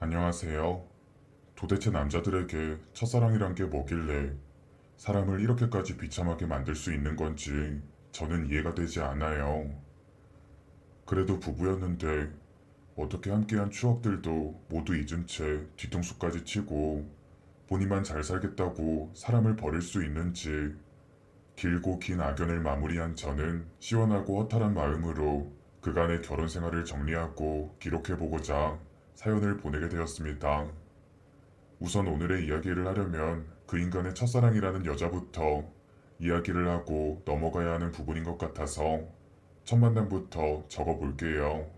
안녕하세요. 도대체 남자들에게 첫사랑이란 게 뭐길래 사람을 이렇게까지 비참하게 만들 수 있는 건지 저는 이해가 되지 않아요. 그래도 부부였는데 어떻게 함께한 추억들도 모두 잊은 채 뒤통수까지 치고 본인만 잘 살겠다고 사람을 버릴 수 있는지 길고 긴 악연을 마무리한 저는 시원하고 허탈한 마음으로 그간의 결혼 생활을 정리하고 기록해보고자 사연을 보내게 되었습니다. 우선 오늘의 이야기를 하려면 그 인간의 첫사랑이라는 여자부터 이야기를 하고 넘어가야 하는 부분인 것 같아서 첫 만남부터 적어볼게요.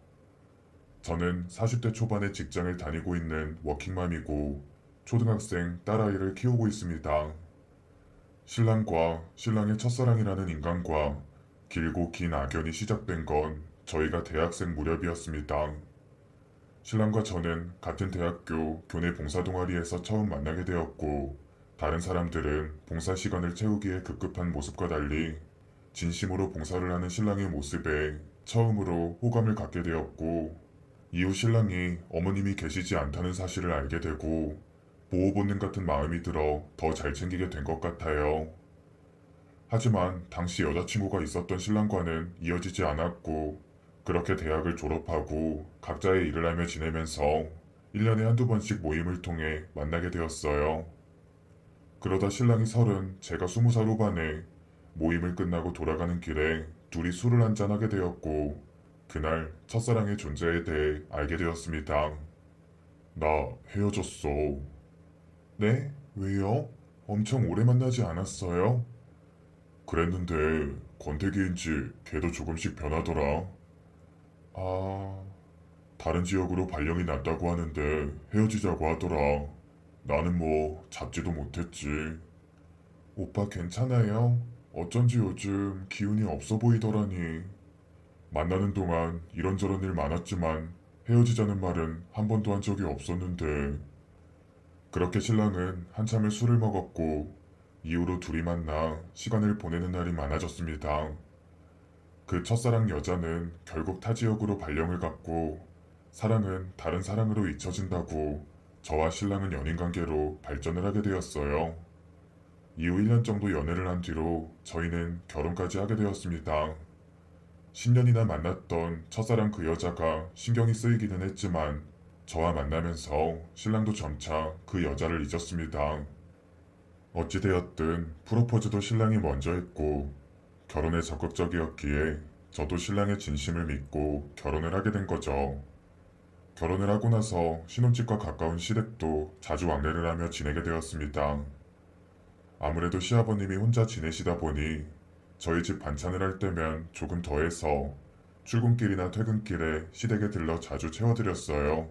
저는 40대 초반의 직장을 다니고 있는 워킹맘이고 초등학생 딸아이를 키우고 있습니다. 신랑과 신랑의 첫사랑이라는 인간과 길고 긴 악연이 시작된 건 저희가 대학생 무렵이었습니다. 신랑과 저는 같은 대학교 교내 봉사동아리에서 처음 만나게 되었고, 다른 사람들은 봉사 시간을 채우기에 급급한 모습과 달리 진심으로 봉사를 하는 신랑의 모습에 처음으로 호감을 갖게 되었고, 이후 신랑이 어머님이 계시지 않다는 사실을 알게 되고, 보호본능 같은 마음이 들어 더 잘 챙기게 된 것 같아요. 하지만 당시 여자친구가 있었던 신랑과는 이어지지 않았고, 그렇게 대학을 졸업하고 각자의 일을 하며 지내면서 1년에 한두 번씩 모임을 통해 만나게 되었어요. 그러다 신랑이 30, 제가 20살 후반에 모임을 끝나고 돌아가는 길에 둘이 술을 한잔하게 되었고, 그날 첫사랑의 존재에 대해 알게 되었습니다. 나 헤어졌어. 네? 왜요? 엄청 오래 만나지 않았어요? 그랬는데 권태기인지 걔도 조금씩 변하더라. 아, 다른 지역으로 발령이 났다고 하는데 헤어지자고 하더라. 나는 뭐 잡지도 못했지. 오빠 괜찮아요? 어쩐지 요즘 기운이 없어 보이더라니. 만나는 동안 이런저런 일 많았지만 헤어지자는 말은 한 번도 한 적이 없었는데. 그렇게 신랑은 한참을 술을 먹었고 이후로 둘이 만나 시간을 보내는 날이 많아졌습니다. 그 첫사랑 여자는 결국 타 지역으로 발령을 갔고, 사랑은 다른 사랑으로 잊혀진다고 저와 신랑은 연인 관계로 발전을 하게 되었어요. 이후 1년 정도 연애를 한 뒤로 저희는 결혼까지 하게 되었습니다. 10년이나 만났던 첫사랑 그 여자가 신경이 쓰이기는 했지만 저와 만나면서 신랑도 점차 그 여자를 잊었습니다. 어찌되었든 프로포즈도 신랑이 먼저 했고 결혼에 적극적이었기에 저도 신랑의 진심을 믿고 결혼을 하게 된 거죠. 결혼을 하고 나서 신혼집과 가까운 시댁도 자주 왕래를 하며 지내게 되었습니다. 아무래도 시아버님이 혼자 지내시다 보니 저희 집 반찬을 할 때면 조금 더해서 출근길이나 퇴근길에 시댁에 들러 자주 채워드렸어요.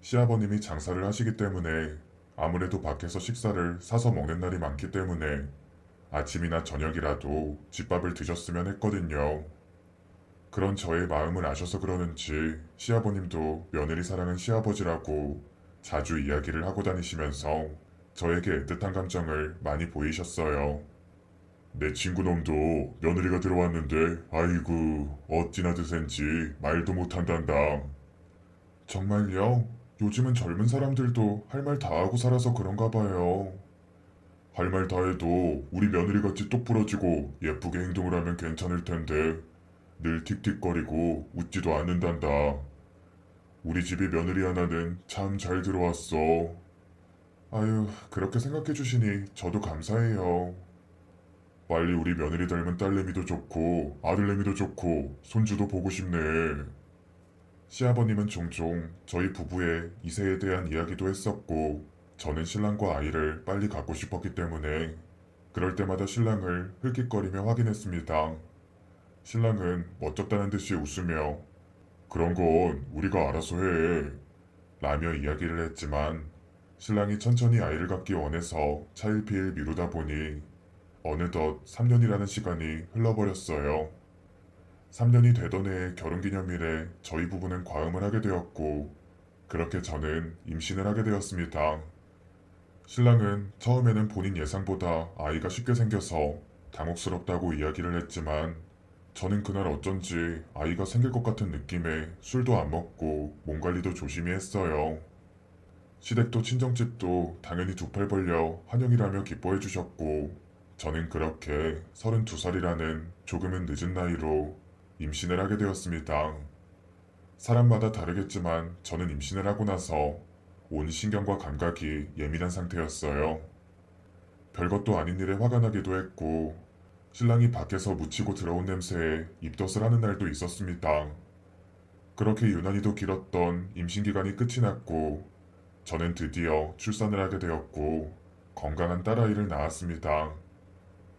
시아버님이 장사를 하시기 때문에 아무래도 밖에서 식사를 사서 먹는 날이 많기 때문에 아침이나 저녁이라도 집밥을 드셨으면 했거든요. 그런 저의 마음을 아셔서 그러는지 시아버님도 며느리 사랑은 시아버지라고 자주 이야기를 하고 다니시면서 저에게 애틋한 감정을 많이 보이셨어요. 내 친구놈도 며느리가 들어왔는데 아이고 어찌나 드센지 말도 못한단다. 정말요? 요즘은 젊은 사람들도 할 말 다 하고 살아서 그런가 봐요. 할 말 다 해도 우리 며느리같이 똑부러지고 예쁘게 행동을 하면 괜찮을 텐데 늘 틱틱거리고 웃지도 않는단다. 우리 집이 며느리 하나는 참 잘 들어왔어. 아유, 그렇게 생각해 주시니 저도 감사해요. 빨리 우리 며느리 닮은 딸내미도 좋고 아들내미도 좋고 손주도 보고 싶네. 시아버님은 종종 저희 부부의 이세에 대한 이야기도 했었고 저는 신랑과 아이를 빨리 갖고 싶었기 때문에 그럴 때마다 신랑을 힐끗거리며 확인했습니다. 신랑은 멋쩍다는 듯이 웃으며 그런 건 우리가 알아서 해 라며 이야기를 했지만 신랑이 천천히 아이를 갖기 원해서 차일피일 미루다 보니 어느덧 3년이라는 시간이 흘러버렸어요. 3년이 되던 해의 결혼기념일에 저희 부부는 과음을 하게 되었고 그렇게 저는 임신을 하게 되었습니다. 신랑은 처음에는 본인 예상보다 아이가 쉽게 생겨서 당혹스럽다고 이야기를 했지만 저는 그날 어쩐지 아이가 생길 것 같은 느낌에 술도 안 먹고 몸 관리도 조심히 했어요. 시댁도 친정집도 당연히 두 팔 벌려 환영이라며 기뻐해 주셨고, 저는 그렇게 32살이라는 조금은 늦은 나이로 임신을 하게 되었습니다. 사람마다 다르겠지만 저는 임신을 하고 나서 온 신경과 감각이 예민한 상태였어요. 별것도 아닌 일에 화가 나기도 했고, 신랑이 밖에서 묻히고 들어온 냄새에 입덧을 하는 날도 있었습니다. 그렇게 유난히도 길었던 임신 기간이 끝이 났고, 저는 드디어 출산을 하게 되었고, 건강한 딸아이를 낳았습니다.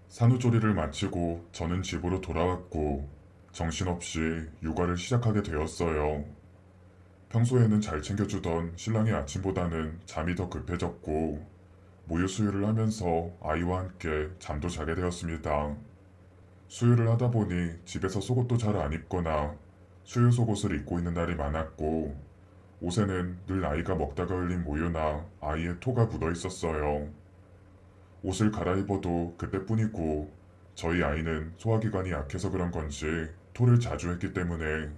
산후조리를 마치고 저는 집으로 돌아왔고, 정신없이 육아를 시작하게 되었어요. 평소에는 잘 챙겨주던 신랑의 아침보다는 잠이 더 급해졌고, 모유 수유를 하면서 아이와 함께 잠도 자게 되었습니다. 수유를 하다 보니 집에서 속옷도 잘 안 입거나 수유 속옷을 입고 있는 날이 많았고, 옷에는 늘 아이가 먹다가 흘린 모유나 아이의 토가 묻어 있었어요. 옷을 갈아입어도 그때뿐이고, 저희 아이는 소화기관이 약해서 그런 건지 토를 자주 했기 때문에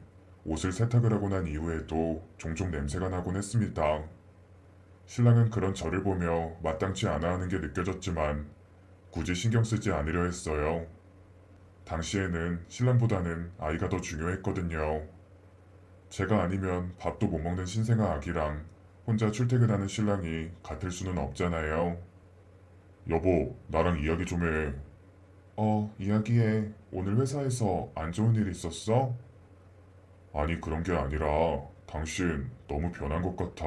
옷을 세탁을 하고 난 이후에도 종종 냄새가 나곤 했습니다. 신랑은 그런 저를 보며 마땅치 않아 하는 게 느껴졌지만 굳이 신경 쓰지 않으려 했어요. 당시에는 신랑보다는 아이가 더 중요했거든요. 제가 아니면 밥도 못 먹는 신생아 아기랑 혼자 출퇴근하는 신랑이 같을 수는 없잖아요. 여보, 나랑 이야기 좀 해. 이야기해. 오늘 회사에서 안 좋은 일 있었어? 아니, 그런 게 아니라 당신 너무 변한 것 같아.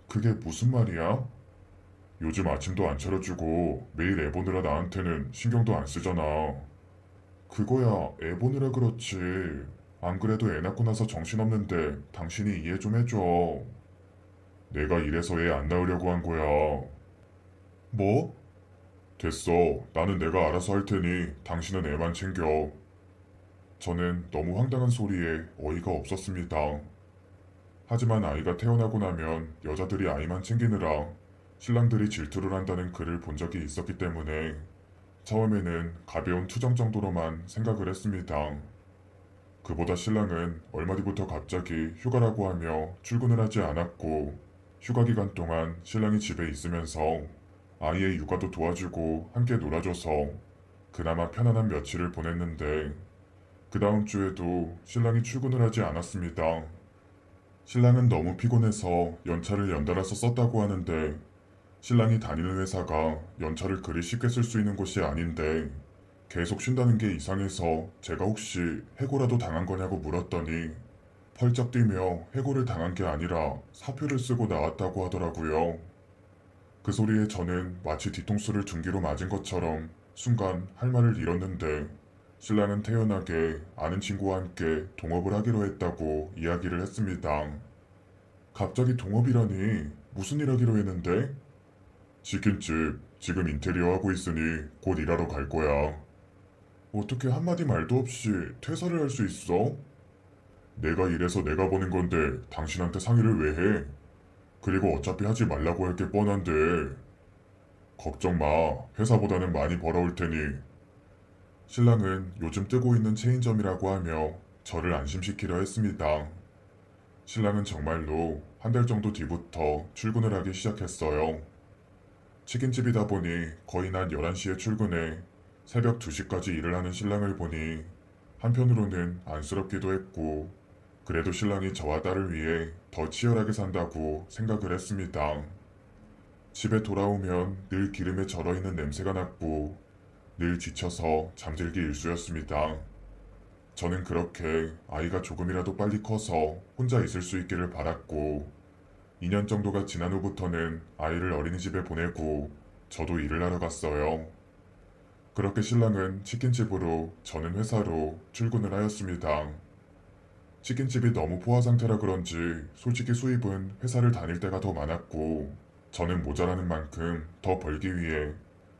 그게 무슨 말이야? 요즘 아침도 안 차려주고 매일 애 보느라 나한테는 신경도 안 쓰잖아. 그거야 애 보느라 그렇지. 안 그래도 애 낳고 나서 정신없는데 당신이 이해 좀 해줘. 내가 이래서 애 안 낳으려고 한 거야. 뭐? 됐어. 나는 내가 알아서 할 테니 당신은 애만 챙겨. 저는 너무 황당한 소리에 어이가 없었습니다. 하지만 아이가 태어나고 나면 여자들이 아이만 챙기느라 신랑들이 질투를 한다는 글을 본 적이 있었기 때문에 처음에는 가벼운 투정 정도로만 생각을 했습니다. 그보다 신랑은 얼마 뒤부터 갑자기 휴가라고 하며 출근을 하지 않았고, 휴가 기간 동안 신랑이 집에 있으면서 아이의 육아도 도와주고 함께 놀아줘서 그나마 편안한 며칠을 보냈는데, 그 다음 주에도 신랑이 출근을 하지 않았습니다. 신랑은 너무 피곤해서 연차를 연달아서 썼다고 하는데, 신랑이 다니는 회사가 연차를 그리 쉽게 쓸 수 있는 곳이 아닌데 계속 쉰다는 게 이상해서 제가 혹시 해고라도 당한 거냐고 물었더니 펄쩍 뛰며 해고를 당한 게 아니라 사표를 쓰고 나왔다고 하더라고요. 그 소리에 저는 마치 뒤통수를 둔기로 맞은 것처럼 순간 할 말을 잃었는데, 신랑은 태연하게 아는 친구와 함께 동업을 하기로 했다고 이야기를 했습니다. 갑자기 동업이라니, 무슨 일 하기로 했는데? 치킨집 지금 인테리어 하고 있으니 곧 일하러 갈 거야. 어떻게 한마디 말도 없이 퇴사를 할 수 있어? 내가 일해서 내가 버는 건데 당신한테 상의를 왜 해? 그리고 어차피 하지 말라고 할 게 뻔한데. 걱정 마. 회사보다는 많이 벌어올 테니. 신랑은 요즘 뜨고 있는 체인점이라고 하며 저를 안심시키려 했습니다. 신랑은 정말로 한 달 정도 뒤부터 출근을 하기 시작했어요. 치킨집이다 보니 거의 낮 11시에 출근해 새벽 2시까지 일을 하는 신랑을 보니 한편으로는 안쓰럽기도 했고, 그래도 신랑이 저와 딸을 위해 더 치열하게 산다고 생각을 했습니다. 집에 돌아오면 늘 기름에 절어있는 냄새가 났고 늘 지쳐서 잠들기 일쑤였습니다. 저는 그렇게 아이가 조금이라도 빨리 커서 혼자 있을 수 있기를 바랐고, 2년 정도가 지난 후부터는 아이를 어린이집에 보내고 저도 일을 하러 갔어요. 그렇게 신랑은 치킨집으로 저는 회사로 출근을 하였습니다. 치킨집이 너무 포화 상태라 그런지 솔직히 수입은 회사를 다닐 때가 더 많았고, 저는 모자라는 만큼 더 벌기 위해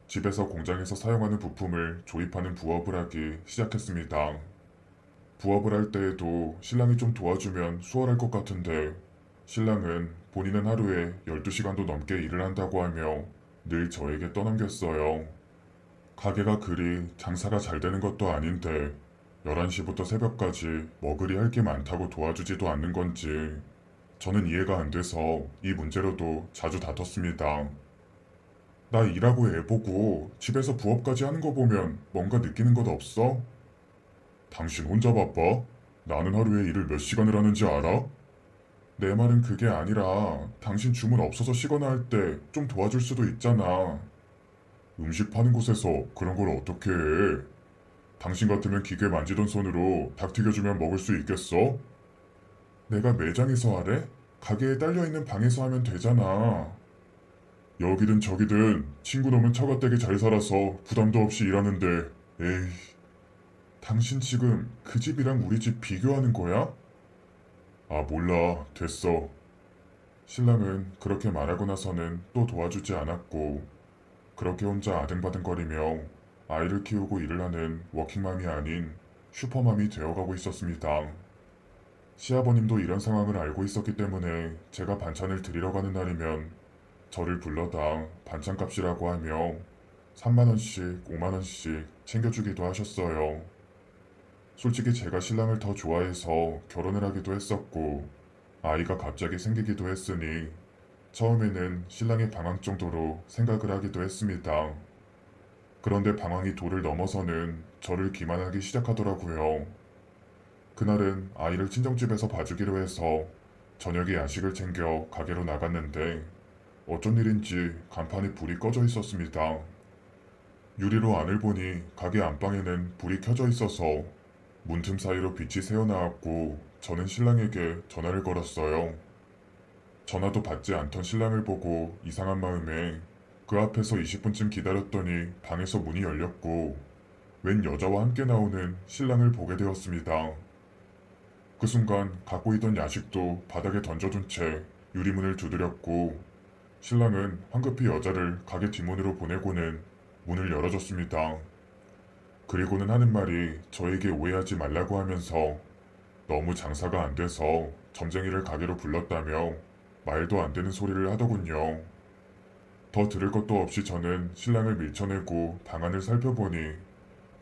집에서 공장에서 사용하는 부품을 조립하는 부업을 하기 시작했습니다. 부업을 할 때에도 신랑이 좀 도와주면 수월할 것 같은데, 신랑은 본인은 하루에 12시간도 넘게 일을 한다고 하며 늘 저에게 떠넘겼어요. 가게가 그리 장사가 잘 되는 것도 아닌데 11시부터 새벽까지 뭐 그리 할 게 많다고 도와주지도 않는 건지 저는 이해가 안 돼서 이 문제로도 자주 다퉜습니다. 나 일하고 애 보고 집에서 부업까지 하는 거 보면 뭔가 느끼는 것 없어? 당신 혼자 바빠? 나는 하루에 일을 몇 시간을 하는지 알아? 내 말은 그게 아니라 당신 주문 없어서 쉬거나 할 때 좀 도와줄 수도 있잖아. 음식 파는 곳에서 그런 걸 어떻게 해? 당신 같으면 기계 만지던 손으로 닭 튀겨주면 먹을 수 있겠어? 내가 매장에서 하래? 가게에 딸려있는 방에서 하면 되잖아. 여기든 저기든 친구 놈은 처가댁에 잘 살아서 부담도 없이 일하는데, 에이, 당신 지금 그 집이랑 우리 집 비교하는 거야? 아, 몰라. 됐어. 신랑은 그렇게 말하고 나서는 또 도와주지 않았고, 그렇게 혼자 아등바등거리며 아이를 키우고 일을 하는 워킹맘이 아닌 슈퍼맘이 되어가고 있었습니다. 시아버님도 이런 상황을 알고 있었기 때문에 제가 반찬을 드리러 가는 날이면 저를 불러다 반찬값이라고 하며 3만원씩, 5만원씩 챙겨주기도 하셨어요. 솔직히 제가 신랑을 더 좋아해서 결혼을 하기도 했었고, 아이가 갑자기 생기기도 했으니, 처음에는 신랑의 방황 정도로 생각을 하기도 했습니다. 그런데 방황이 도를 넘어서는 저를 기만하기 시작하더라고요. 그날은 아이를 친정집에서 봐주기로 해서 저녁에 야식을 챙겨 가게로 나갔는데, 어쩐 일인지 간판에 불이 꺼져 있었습니다. 유리로 안을 보니 가게 안방에는 불이 켜져 있어서 문틈 사이로 빛이 새어나왔고 저는 신랑에게 전화를 걸었어요. 전화도 받지 않던 신랑을 보고 이상한 마음에 그 앞에서 20분쯤 기다렸더니 방에서 문이 열렸고 웬 여자와 함께 나오는 신랑을 보게 되었습니다. 그 순간 갖고 있던 야식도 바닥에 던져둔 채 유리문을 두드렸고 신랑은 황급히 여자를 가게 뒷문으로 보내고는 문을 열어줬습니다. 그리고는 하는 말이 저에게 오해하지 말라고 하면서 너무 장사가 안 돼서 점쟁이를 가게로 불렀다며 말도 안 되는 소리를 하더군요. 더 들을 것도 없이 저는 신랑을 밀쳐내고 방 안을 살펴보니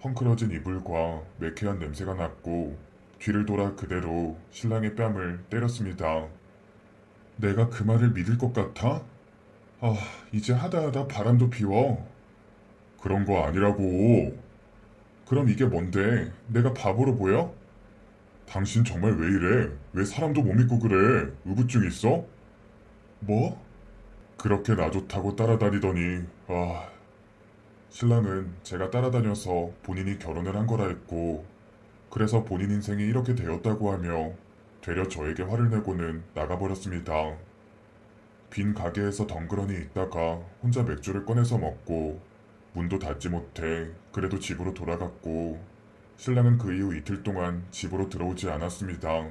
헝클어진 이불과 매캐한 냄새가 났고 뒤를 돌아 그대로 신랑의 뺨을 때렸습니다. 내가 그 말을 믿을 것 같아? 아, 이제 하다하다 바람도 피워. 그런 거 아니라고. 그럼 이게 뭔데? 내가 바보로 보여? 당신 정말 왜 이래? 왜 사람도 못 믿고 그래? 의부증 있어? 뭐? 그렇게 나 좋다고 따라다니더니, 아, 신랑은 제가 따라다녀서 본인이 결혼을 한 거라 했고, 그래서 본인 인생이 이렇게 되었다고 하며 되려 저에게 화를 내고는 나가버렸습니다. 빈 가게에서 덩그러니 있다가 혼자 맥주를 꺼내서 먹고 문도 닫지 못해 그래도 집으로 돌아갔고 신랑은 그 이후 이틀 동안 집으로 들어오지 않았습니다.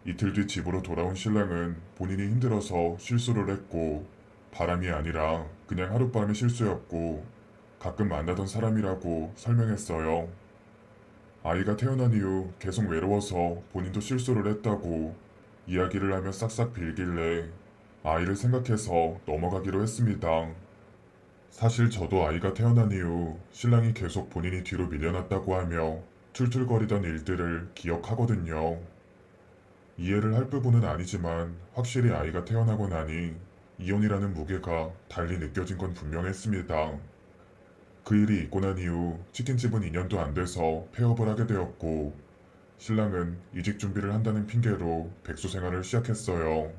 이틀 뒤 집으로 돌아온 신랑은 본인이 힘들어서 실수를 했고 바람이 아니라 그냥 하룻밤의 실수였고 가끔 만나던 사람이라고 설명했어요. 아이가 태어난 이후 계속 외로워서 본인도 실수를 했다고 이야기를 하며 싹싹 빌길래 아이를 생각해서 넘어가기로 했습니다. 사실 저도 아이가 태어난 이후 신랑이 계속 본인이 뒤로 밀려났다고 하며 툴툴거리던 일들을 기억하거든요. 이해를 할 부분은 아니지만 확실히 아이가 태어나고 나니 이혼이라는 무게가 달리 느껴진 건 분명했습니다. 그 일이 있고 난 이후 치킨집은 2년도 안 돼서 폐업을 하게 되었고 신랑은 이직 준비를 한다는 핑계로 백수 생활을 시작했어요.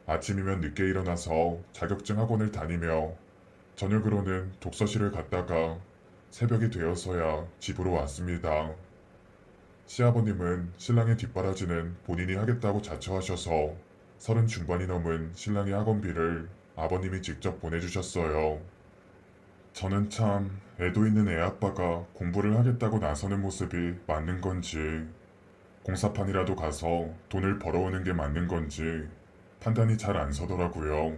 아침이면 늦게 일어나서 자격증 학원을 다니며 저녁으로는 독서실을 갔다가 새벽이 되어서야 집으로 왔습니다. 시아버님은 신랑의 뒷바라지는 본인이 하겠다고 자처하셔서 30 중반이 넘은 신랑의 학원비를 아버님이 직접 보내주셨어요. 저는 참 애도 있는 애 아빠가 공부를 하겠다고 나서는 모습이 맞는 건지 공사판이라도 가서 돈을 벌어오는 게 맞는 건지 판단이 잘 안 서더라고요.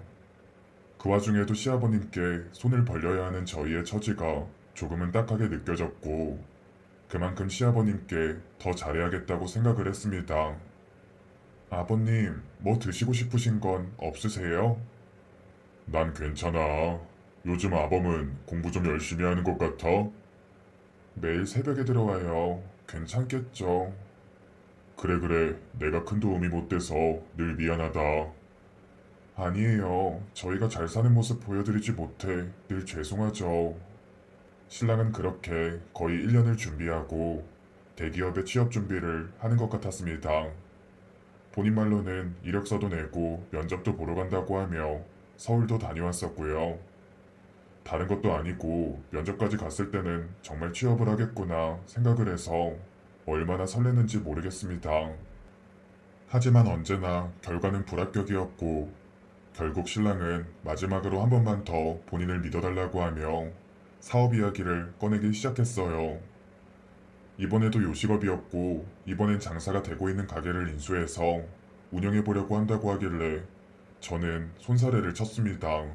그 와중에도 시아버님께 손을 벌려야 하는 저희의 처지가 조금은 딱하게 느껴졌고 그만큼 시아버님께 더 잘해야겠다고 생각을 했습니다. 아버님, 뭐 드시고 싶으신 건 없으세요? 난 괜찮아. 요즘 아범은 공부 좀 열심히 하는 것 같아? 매일 새벽에 들어와요. 괜찮겠죠. 그래 그래 내가 큰 도움이 못 돼서 늘 미안하다. 아니에요. 저희가 잘 사는 모습 보여드리지 못해 늘 죄송하죠. 신랑은 그렇게 거의 1년을 준비하고 대기업에 취업 준비를 하는 것 같았습니다. 본인 말로는 이력서도 내고 면접도 보러 간다고 하며 서울도 다녀왔었고요. 다른 것도 아니고 면접까지 갔을 때는 정말 취업을 하겠구나 생각을 해서 얼마나 설렜는지 모르겠습니다. 하지만 언제나 결과는 불합격이었고 결국 신랑은 마지막으로 한 번만 더 본인을 믿어달라고 하며 사업 이야기를 꺼내기 시작했어요. 이번에도 요식업이었고 이번엔 장사가 되고 있는 가게를 인수해서 운영해보려고 한다고 하길래 저는 손사래를 쳤습니다.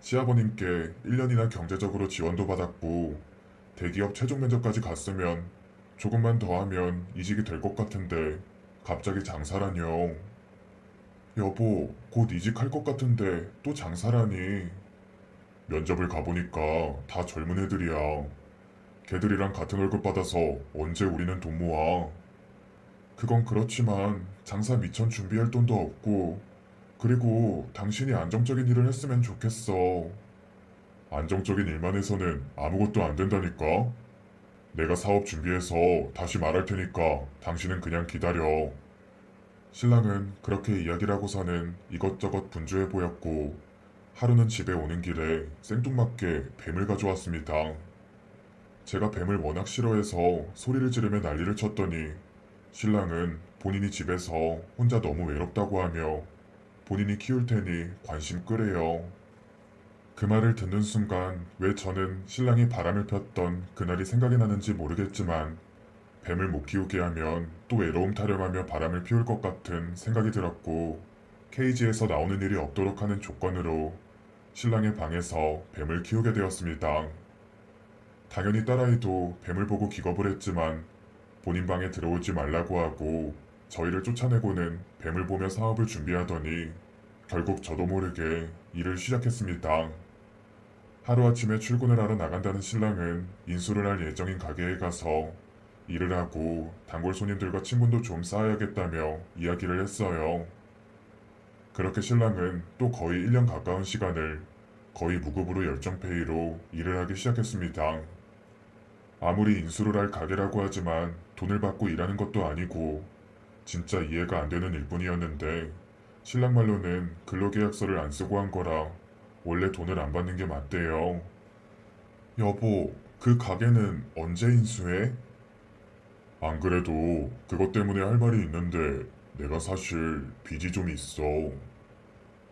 시아버님께 1년이나 경제적으로 지원도 받았고 대기업 최종 면접까지 갔으면 조금만 더 하면 이직이 될 것 같은데 갑자기 장사라뇨. 여보, 곧 이직할 것 같은데 또 장사라니. 면접을 가보니까 다 젊은 애들이야. 걔들이랑 같은 월급 받아서 언제 우리는 돈 모아. 그건 그렇지만 장사 미천 준비할 돈도 없고 그리고 당신이 안정적인 일을 했으면 좋겠어. 안정적인 일만 해서는 아무것도 안 된다니까. 내가 사업 준비해서 다시 말할 테니까 당신은 그냥 기다려. 신랑은 그렇게 이야기를 하고서는 이것저것 분주해 보였고 하루는 집에 오는 길에 생뚱맞게 뱀을 가져왔습니다. 제가 뱀을 워낙 싫어해서 소리를 지르며 난리를 쳤더니 신랑은 본인이 집에서 혼자 너무 외롭다고 하며 본인이 키울 테니 관심 끄래요. 그 말을 듣는 순간 왜 저는 신랑이 바람을 폈던 그날이 생각이 나는지 모르겠지만 뱀을 못 키우게 하면 또 외로움 타령하며 바람을 피울 것 같은 생각이 들었고 케이지에서 나오는 일이 없도록 하는 조건으로 신랑의 방에서 뱀을 키우게 되었습니다. 당연히 딸아이도 뱀을 보고 기겁을 했지만 본인 방에 들어오지 말라고 하고 저희를 쫓아내고는 뱀을 보며 사업을 준비하더니 결국 저도 모르게 일을 시작했습니다. 하루아침에 출근을 하러 나간다는 신랑은 인수를 할 예정인 가게에 가서 일을 하고 단골 손님들과 친분도 좀 쌓아야겠다며 이야기를 했어요. 그렇게 신랑은 또 거의 1년 가까운 시간을 거의 무급으로 열정페이로 일을 하기 시작했습니다. 아무리 인수를 할 가게라고 하지만 돈을 받고 일하는 것도 아니고 진짜 이해가 안 되는 일뿐이었는데 신랑 말로는 근로계약서를 안 쓰고 한 거라 원래 돈을 안 받는 게 맞대요. 여보, 그 가게는 언제 인수해? 안 그래도 그것 때문에 할 말이 있는데 내가 사실 빚이 좀 있어.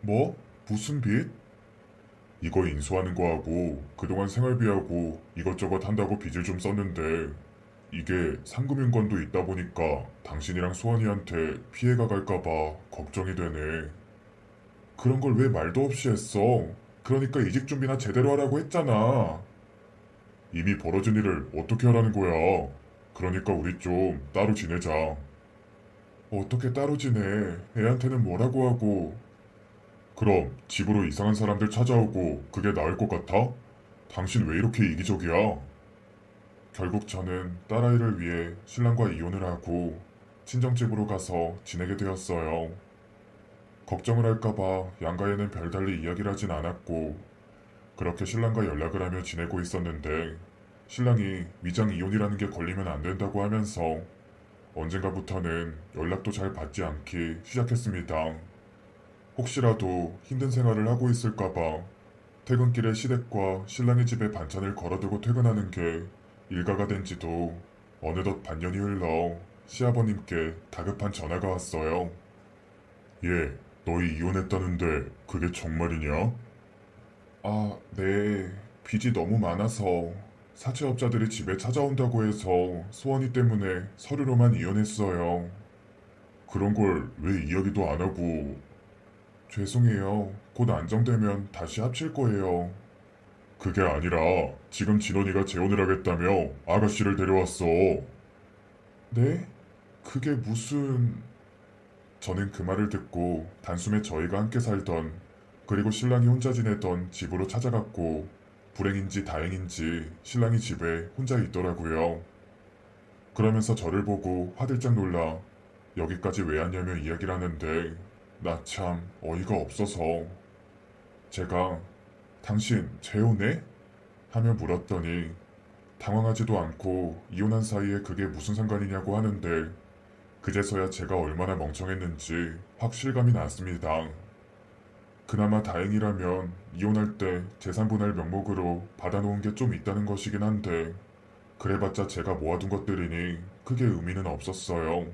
뭐? 무슨 빚? 이거 인수하는 거하고 그동안 생활비하고 이것저것 한다고 빚을 좀 썼는데 이게 상금인권도 있다 보니까 당신이랑 수원이한테 피해가 갈까봐 걱정이 되네. 그런 걸 왜 말도 없이 했어? 그러니까 이직 준비나 제대로 하라고 했잖아. 이미 벌어진 일을 어떻게 하라는 거야? 그러니까 우리 좀 따로 지내자. 어떻게 따로 지내? 애한테는 뭐라고 하고. 그럼 집으로 이상한 사람들 찾아오고 그게 나을 것 같아? 당신 왜 이렇게 이기적이야? 결국 저는 딸아이를 위해 신랑과 이혼을 하고 친정집으로 가서 지내게 되었어요. 걱정을 할까봐 양가에는 별달리 이야기를 하진 않았고 그렇게 신랑과 연락을 하며 지내고 있었는데 신랑이 위장 이혼이라는 게 걸리면 안 된다고 하면서 언젠가부터는 연락도 잘 받지 않기 시작했습니다. 혹시라도 힘든 생활을 하고 있을까봐 퇴근길에 시댁과 신랑의 집에 반찬을 걸어두고 퇴근하는 게 일가가 된 지도 어느덧 반년이 흘러 시아버님께 다급한 전화가 왔어요. 얘, 너희 이혼했다는데 그게 정말이냐? 아, 네. 빚이 너무 많아서 사채업자들이 집에 찾아온다고 해서 소원이 때문에 서류로만 이혼했어요. 그런 걸 왜 이야기도 안 하고. 죄송해요. 곧 안정되면 다시 합칠 거예요. 그게 아니라 지금 진원이가 재혼을 하겠다며 아가씨를 데려왔어. 네? 그게 무슨... 저는 그 말을 듣고 단숨에 저희가 함께 살던 그리고 신랑이 혼자 지내던 집으로 찾아갔고 불행인지 다행인지 신랑이 집에 혼자 있더라고요. 그러면서 저를 보고 화들짝 놀라 여기까지 왜 왔냐며 이야기를 하는데 나 참 어이가 없어서 제가 당신 재혼해? 하며 물었더니 당황하지도 않고 이혼한 사이에 그게 무슨 상관이냐고 하는데 그제서야 제가 얼마나 멍청했는지 확 실감이 났습니다. 그나마 다행이라면 이혼할 때 재산 분할 명목으로 받아놓은 게 좀 있다는 것이긴 한데 그래봤자 제가 모아둔 것들이니 크게 의미는 없었어요.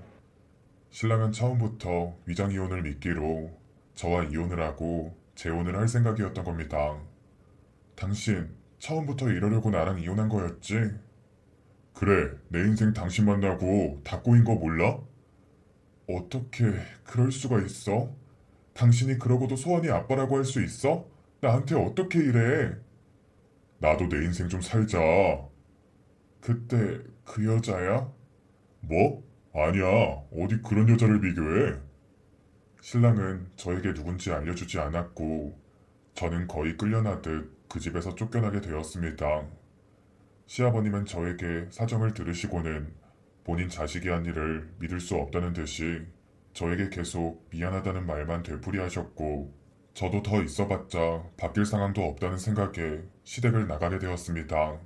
신랑은 처음부터 위장 이혼을 미끼로 저와 이혼을 하고 재혼을 할 생각이었던 겁니다. 당신 처음부터 이러려고 나랑 이혼한 거였지? 그래, 내 인생 당신 만나고 다 꼬인 거 몰라? 어떻게 그럴 수가 있어? 당신이 그러고도 소원이 아빠라고 할 수 있어? 나한테 어떻게 이래? 나도 내 인생 좀 살자. 그때 그 여자야? 뭐? 아니야. 어디 그런 여자를 비교해? 신랑은 저에게 누군지 알려주지 않았고 저는 거의 끌려나듯 그 집에서 쫓겨나게 되었습니다. 시아버님은 저에게 사정을 들으시고는 본인 자식이 한 일을 믿을 수 없다는 듯이 저에게 계속 미안하다는 말만 되풀이하셨고 저도 더 있어봤자 바뀔 상황도 없다는 생각에 시댁을 나가게 되었습니다.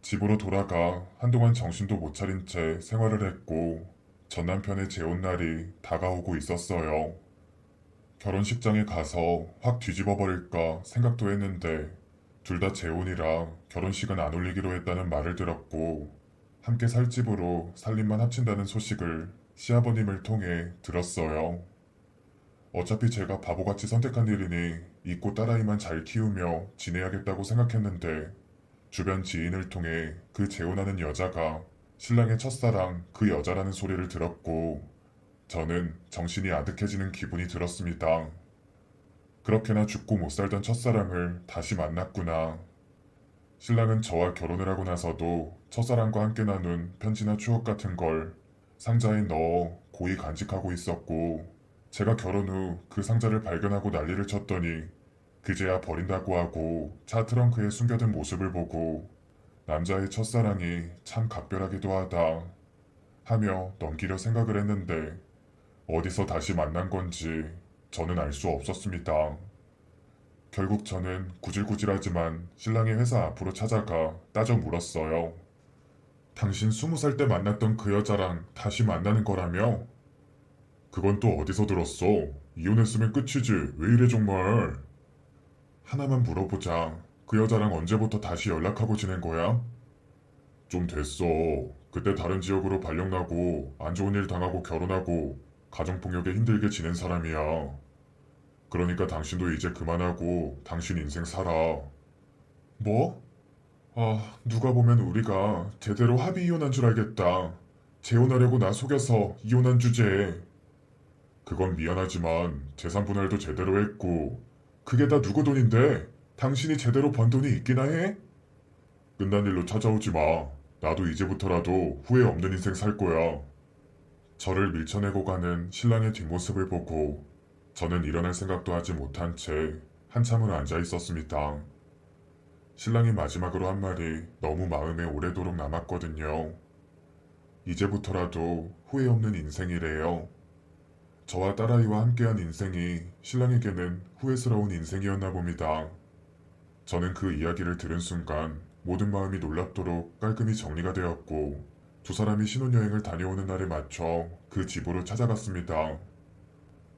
집으로 돌아가 한동안 정신도 못 차린 채 생활을 했고 전 남편의 재혼 날이 다가오고 있었어요. 결혼식장에 가서 확 뒤집어 버릴까 생각도 했는데 둘 다 재혼이라 결혼식은 안 올리기로 했다는 말을 들었고 함께 살 집으로 살림만 합친다는 소식을 시아버님을 통해 들었어요. 어차피 제가 바보같이 선택한 일이니 잊고 딸아이만 잘 키우며 지내야겠다고 생각했는데 주변 지인을 통해 그 재혼하는 여자가 신랑의 첫사랑 그 여자라는 소리를 들었고 저는 정신이 아득해지는 기분이 들었습니다. 그렇게나 죽고 못 살던 첫사랑을 다시 만났구나. 신랑은 저와 결혼을 하고 나서도 첫사랑과 함께 나눈 편지나 추억 같은 걸 상자에 넣어 고이 간직하고 있었고 제가 결혼 후 그 상자를 발견하고 난리를 쳤더니 그제야 버린다고 하고 차 트렁크에 숨겨둔 모습을 보고 남자의 첫사랑이 참 각별하기도 하다 하며 넘기려 생각을 했는데 어디서 다시 만난 건지 저는 알 수 없었습니다. 결국 저는 구질구질하지만 신랑의 회사 앞으로 찾아가 따져 물었어요. 당신 20살 때 만났던 그 여자랑 다시 만나는 거라며? 그건 또 어디서 들었어? 이혼했으면 끝이지. 왜 이래 정말? 하나만 물어보자. 그 여자랑 언제부터 다시 연락하고 지낸 거야? 좀 됐어. 그때 다른 지역으로 발령나고 안 좋은 일 당하고 결혼하고 가정폭력에 힘들게 지낸 사람이야. 그러니까 당신도 이제 그만하고 당신 인생 살아. 뭐? 아, 누가 보면 우리가 제대로 합의 이혼한 줄 알겠다. 재혼하려고 나 속여서 이혼한 주제에. 그건 미안하지만 재산 분할도 제대로 했고 그게 다 누구 돈인데 당신이 제대로 번 돈이 있기나 해? 끝난 일로 찾아오지 마. 나도 이제부터라도 후회 없는 인생 살 거야. 저를 밀쳐내고 가는 신랑의 뒷모습을 보고 저는 일어날 생각도 하지 못한 채 한참을 앉아 있었습니다. 신랑이 마지막으로 한 말이 너무 마음에 오래도록 남았거든요. 이제부터라도 후회 없는 인생이래요. 저와 딸아이와 함께한 인생이 신랑에게는 후회스러운 인생이었나 봅니다. 저는 그 이야기를 들은 순간 모든 마음이 놀랍도록 깔끔히 정리가 되었고 두 사람이 신혼여행을 다녀오는 날에 맞춰 그 집으로 찾아갔습니다.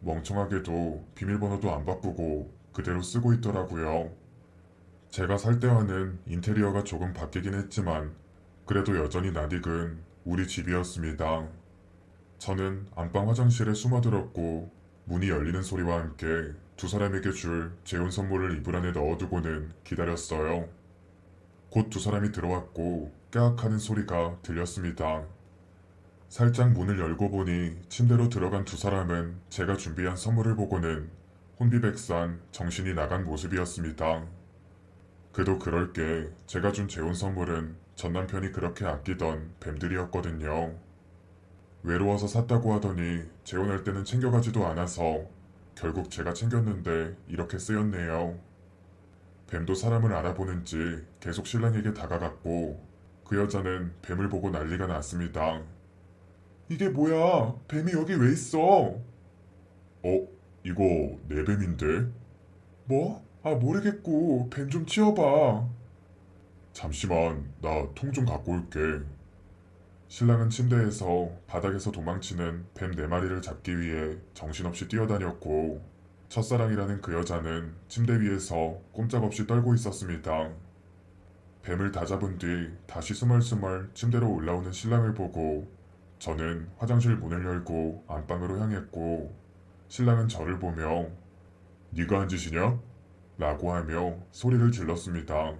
멍청하게도 비밀번호도 안 바꾸고 그대로 쓰고 있더라고요. 제가 살 때와는 인테리어가 조금 바뀌긴 했지만 그래도 여전히 낯익은 우리 집이었습니다. 저는 안방 화장실에 숨어들었고 문이 열리는 소리와 함께 두 사람에게 줄 재혼 선물을 이불 안에 넣어두고는 기다렸어요. 곧 두 사람이 들어왔고 깨악하는 소리가 들렸습니다. 살짝 문을 열고 보니 침대로 들어간 두 사람은 제가 준비한 선물을 보고는 혼비백산 정신이 나간 모습이었습니다. 그도 그럴 게 제가 준 재혼 선물은 전 남편이 그렇게 아끼던 뱀들이었거든요. 외로워서 샀다고 하더니 재혼할 때는 챙겨가지도 않아서 결국 제가 챙겼는데 이렇게 쓰였네요. 뱀도 사람을 알아보는지 계속 신랑에게 다가갔고 그 여자는 뱀을 보고 난리가 났습니다. 이게 뭐야? 뱀이 여기 왜 있어? 이거 내 뱀인데? 뭐? 모르겠고 뱀 좀 치워봐. 잠시만, 나 통 좀 갖고 올게. 신랑은 침대에서 바닥에서 도망치는 뱀 4마리를 잡기 위해 정신없이 뛰어다녔고, 첫사랑이라는 그 여자는 침대 위에서 꼼짝없이 떨고 있었습니다. 뱀을 다 잡은 뒤 다시 스멀스멀 침대로 올라오는 신랑을 보고 저는 화장실 문을 열고 안방으로 향했고, 신랑은 저를 보며 네가 한 짓이냐? 라고 하며 소리를 질렀습니다.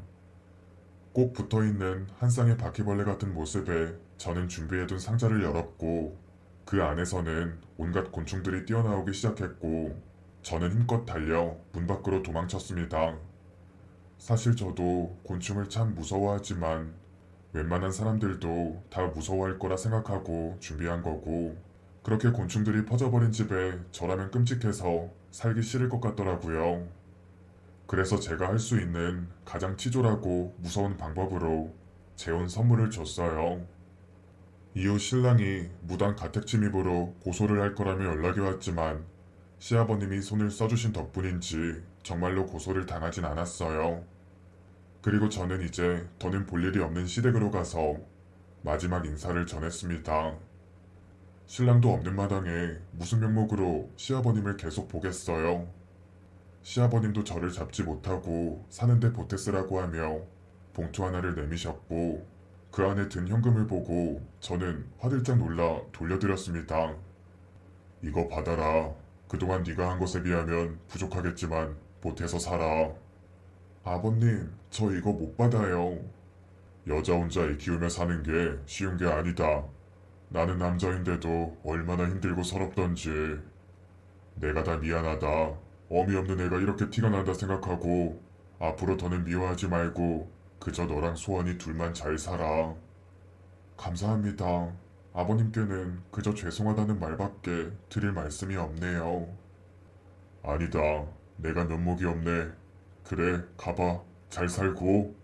꼭 붙어있는 한 쌍의 바퀴벌레 같은 모습에 저는 준비해둔 상자를 열었고, 그 안에서는 온갖 곤충들이 뛰어나오기 시작했고, 저는 힘껏 달려 문 밖으로 도망쳤습니다. 사실 저도 곤충을 참 무서워하지만 웬만한 사람들도 다 무서워할 거라 생각하고 준비한 거고, 그렇게 곤충들이 퍼져버린 집에 저라면 끔찍해서 살기 싫을 것 같더라고요. 그래서 제가 할 수 있는 가장 치졸하고 무서운 방법으로 재혼 선물을 줬어요. 이후 신랑이 무단 가택 침입으로 고소를 할 거라며 연락이 왔지만 시아버님이 손을 써주신 덕분인지 정말로 고소를 당하진 않았어요. 그리고 저는 이제 더는 볼 일이 없는 시댁으로 가서 마지막 인사를 전했습니다. 신랑도 없는 마당에 무슨 명목으로 시아버님을 계속 보겠어요. 시아버님도 저를 잡지 못하고 사는데 보태 쓰라고 하며 봉투 하나를 내미셨고, 그 안에 든 현금을 보고 저는 화들짝 놀라 돌려드렸습니다. 이거 받아라. 그동안 네가 한 것에 비하면 부족하겠지만 보태서 살아. 아버님, 저 이거 못 받아요. 여자 혼자 애 키우며 사는 게 쉬운 게 아니다. 나는 남자인데도 얼마나 힘들고 서럽던지. 내가 다 미안하다. 어미 없는 애가 이렇게 티가 난다 생각하고 앞으로 더는 미워하지 말고 그저 너랑 소원이 둘만 잘 살아. 감사합니다. 아버님께는 그저 죄송하다는 말밖에 드릴 말씀이 없네요. 아니다. 내가 면목이 없네. 그래, 가봐. 잘 살고.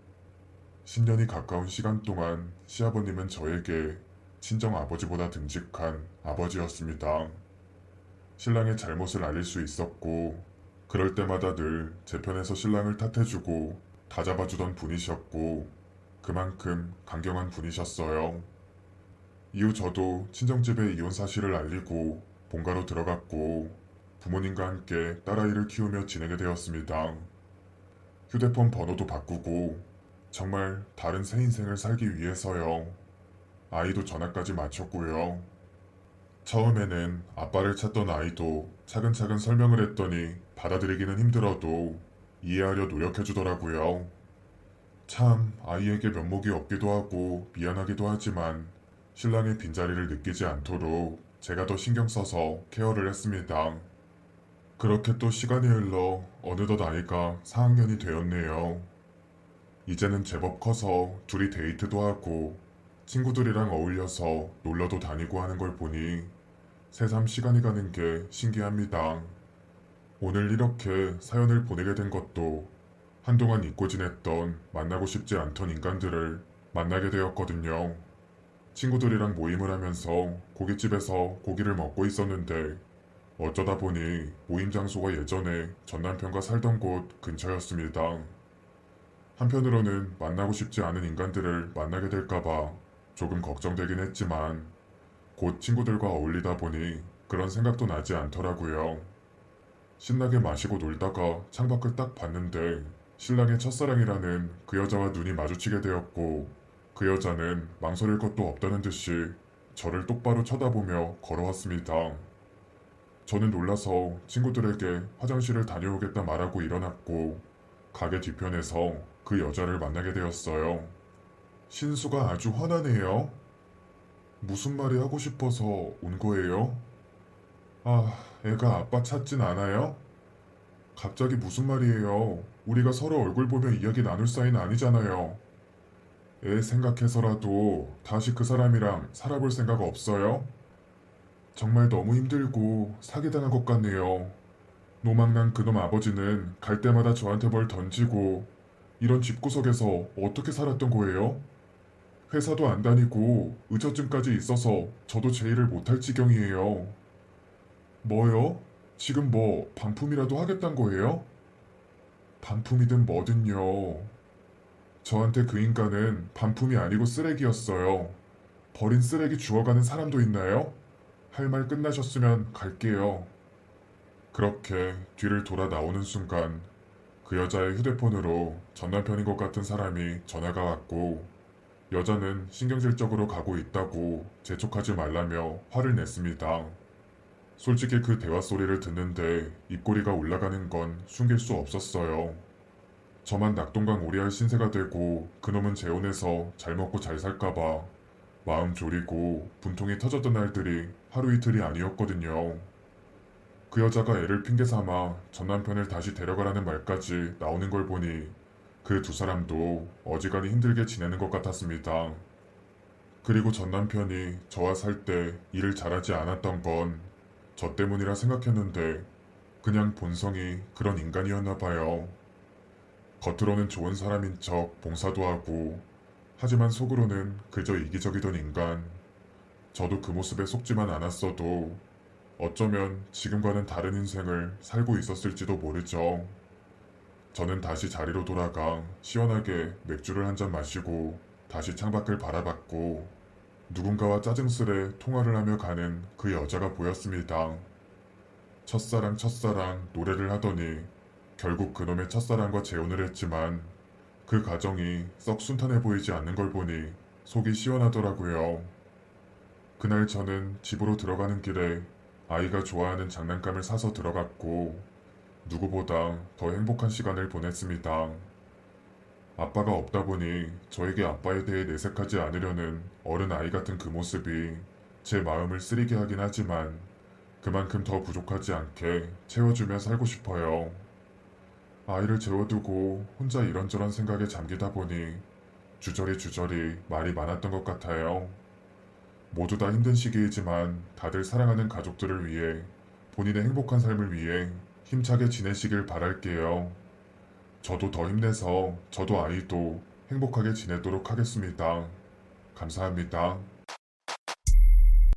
10년이 가까운 시간 동안 시아버님은 저에게 친정 아버지보다 듬직한 아버지였습니다. 신랑의 잘못을 알릴 수 있었고, 그럴 때마다 늘 제 편에서 신랑을 탓해주고 다잡아주던 분이셨고, 그만큼 강경한 분이셨어요. 이후 저도 친정집에 이혼 사실을 알리고 본가로 들어갔고, 부모님과 함께 딸아이를 키우며 지내게 되었습니다. 휴대폰 번호도 바꾸고, 정말 다른 새 인생을 살기 위해서요. 아이도 전학까지 마쳤고요. 처음에는 아빠를 찾던 아이도 차근차근 설명을 했더니 받아들이기는 힘들어도 이해하려 노력해주더라고요. 참 아이에게 면목이 없기도 하고 미안하기도 하지만 신랑의 빈자리를 느끼지 않도록 제가 더 신경 써서 케어를 했습니다. 그렇게 또 시간이 흘러 어느덧 아이가 4학년이 되었네요. 이제는 제법 커서 둘이 데이트도 하고 친구들이랑 어울려서 놀러도 다니고 하는 걸 보니 새삼 시간이 가는 게 신기합니다. 오늘 이렇게 사연을 보내게 된 것도 한동안 잊고 지냈던 만나고 싶지 않던 인간들을 만나게 되었거든요. 친구들이랑 모임을 하면서 고깃집에서 고기를 먹고 있었는데 어쩌다 보니 모임 장소가 예전에 전 남편과 살던 곳 근처였습니다. 한편으로는 만나고 싶지 않은 인간들을 만나게 될까봐 조금 걱정되긴 했지만 곧 친구들과 어울리다 보니 그런 생각도 나지 않더라고요. 신나게 마시고 놀다가 창밖을 딱 봤는데 신랑의 첫사랑이라는 그 여자와 눈이 마주치게 되었고, 그 여자는 망설일 것도 없다는 듯이 저를 똑바로 쳐다보며 걸어왔습니다. 저는 놀라서 친구들에게 화장실을 다녀오겠다 말하고 일어났고 가게 뒤편에서 그 여자를 만나게 되었어요. 신수가 아주 화나네요. 무슨 말이 하고 싶어서 온 거예요? 애가 아빠 찾진 않아요? 갑자기 무슨 말이에요? 우리가 서로 얼굴 보며 이야기 나눌 사이는 아니잖아요. 애 생각해서라도 다시 그 사람이랑 살아볼 생각 없어요? 정말 너무 힘들고 사기당한 것 같네요. 노망난 그놈 아버지는 갈 때마다 저한테 뭘 던지고 이런 집구석에서 어떻게 살았던 거예요? 회사도 안 다니고 의처증까지 있어서 저도 제 일을 못할 지경이에요. 뭐요? 지금 뭐 반품이라도 하겠단 거예요? 반품이든 뭐든요. 저한테 그 인간은 반품이 아니고 쓰레기였어요. 버린 쓰레기 주워가는 사람도 있나요? 할 말 끝나셨으면 갈게요. 그렇게 뒤를 돌아 나오는 순간 그 여자의 휴대폰으로 전 남편인 것 같은 사람이 전화가 왔고 여자는 신경질적으로 가고 있다고 재촉하지 말라며 화를 냈습니다. 솔직히 그 대화 소리를 듣는데 입꼬리가 올라가는 건 숨길 수 없었어요. 저만 낙동강 오리알 신세가 되고 그놈은 재혼해서 잘 먹고 잘 살까봐 마음 졸이고 분통이 터졌던 날들이 하루 이틀이 아니었거든요. 그 여자가 애를 핑계 삼아 전 남편을 다시 데려가라는 말까지 나오는 걸 보니 그 두 사람도 어지간히 힘들게 지내는 것 같았습니다. 그리고 전 남편이 저와 살 때 일을 잘하지 않았던 건 저 때문이라 생각했는데 그냥 본성이 그런 인간이었나 봐요. 겉으로는 좋은 사람인 척 봉사도 하고 하지만 속으로는 그저 이기적이던 인간. 저도 그 모습에 속지만 않았어도 어쩌면 지금과는 다른 인생을 살고 있었을지도 모르죠. 저는 다시 자리로 돌아가 시원하게 맥주를 한 잔 마시고 다시 창밖을 바라봤고 누군가와 짜증스레 통화를 하며 가는 그 여자가 보였습니다. 첫사랑 첫사랑 노래를 하더니 결국 그놈의 첫사랑과 재혼을 했지만 그 가정이 썩 순탄해 보이지 않는 걸 보니 속이 시원하더라고요. 그날 저는 집으로 들어가는 길에 아이가 좋아하는 장난감을 사서 들어갔고 누구보다 더 행복한 시간을 보냈습니다. 아빠가 없다 보니 저에게 아빠에 대해 내색하지 않으려는 어른 아이 같은 그 모습이 제 마음을 쓰리게 하긴 하지만 그만큼 더 부족하지 않게 채워주며 살고 싶어요. 아이를 재워두고 혼자 이런저런 생각에 잠기다 보니 주저리 말이 많았던 것 같아요. 모두 다 힘든 시기이지만 다들 사랑하는 가족들을 위해 본인의 행복한 삶을 위해 힘차게 지내시길 바랄게요. 저도 더 힘내서 저도 아이도 행복하게 지내도록 하겠습니다. 감사합니다.